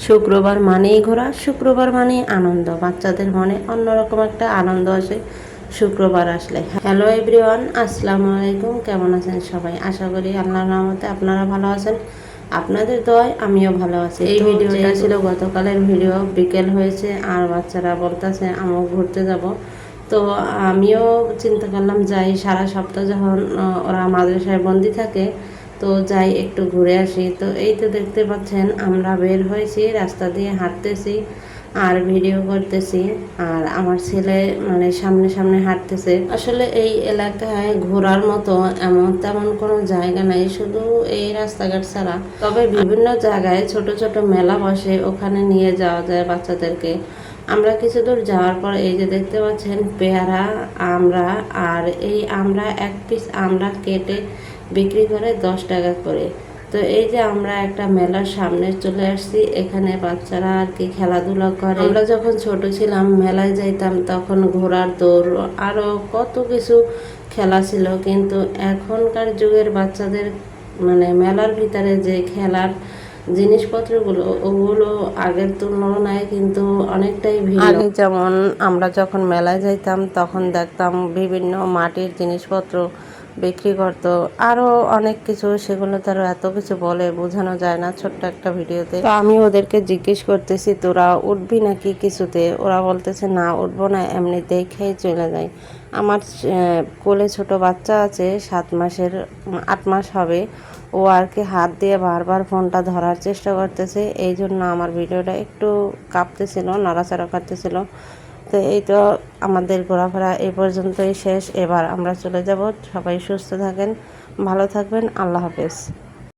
শুক্রবার মানেই ঘোরা, শুক্রবার মানেই আনন্দ। বাচ্চাদের মনে অন্যরকম একটা আনন্দ আসে শুক্রবার আসলে। হ্যালো এভরিওয়ান, আসসালামু আলাইকুম। কেমন আছেন সবাই? আশা করি আল্লাহর রহমতে আপনারা ভালো আছেন। আপনাদের দোয়ায় আমিও ভালো আছি। এই ভিডিওটা ছিল গতকালের ভিডিও। বিকেল হয়েছে আর বাচ্চারা বলতেছে আমিও ঘুরতে যাব। তো আমিও চিন্তা করলাম যাই, সারা সপ্তাহ যখন ওরা মাদ্রাসায় বন্দি থাকে তো যাই একটু ঘুরে আসি। তো এই তো দেখতে পাচ্ছেন আমরা বের হয়েছি, রাস্তা দিয়ে হাঁটতেছি আর ভিডিও করতেছি। আর আমার ছেলে মানে সামনে সামনে হাঁটতেছে। আসলে এই এলাকায় ঘোরার মতো এমন তেমন কোনো জায়গা নাই, শুধু এই রাস্তাঘাট ছাড়া। তবে বিভিন্ন জায়গায় ছোট ছোট মেলা বসে, ওখানে নিয়ে যাওয়া যায় বাচ্চাদেরকে। আমরা কিছু দূর যাওয়ার পর এই যে দেখতে পাচ্ছেন পেয়ারা, আমরা আর এই আমরা এক পিস আমরা কেটে বিক্রি করে 10 টাকা করে। তো এই যে আমরা একটা মেলার সামনে চলে আসছি, এখানে বাচ্চারা আর কি খেলাধুলা করে। আমরা যখন ছোট ছিলাম মেলায় যাইতাম তখন ঘোড়ার দৌড় আরো কত কিছু খেলা ছিল, কিন্তু এখনকার যুগের বাচ্চাদের মানে মেলার ভিতরে যে খেলার জিনিসপত্রগুলো ওগুলো আগের তুলনায় কিন্তু অনেকটাই ভিন্ন। আগে যেমন আমরা যখন মেলায় যাইতাম তখন দেখতাম বিভিন্ন মাটির জিনিসপত্র বিক্রি করতো, আরো অনেক কিছু, সেগুলো তারা এত কিছু বলে বোঝানো যায় না ছোট্ট একটা ভিডিওতে। তো আমি ওদেরকে জিজ্ঞেস করতেছি তোরা উঠবি নাকি কিছুতে, ওরা বলতেছে না উঠবো না, এমনি দেখেই চলে যায়। আমার কোলে ছোট বাচ্চা আছে 7 মাসের, 8 মাস হবে। ও আর কি হাত দিয়ে বারবার ফোনটা ধরার চেষ্টা করতেছে, এই জন্য আমার ভিডিওটা একটু কাঁপতেছিল, নাড়াচাড়া করতেছিল। তো এই তো আমাদের ঘোরাফেরা এই পর্যন্তই শেষ। এবার আমরা চলে যাব। সবাই সুস্থ থাকেন, ভালো থাকবেন, আল্লাহ হাফেজ।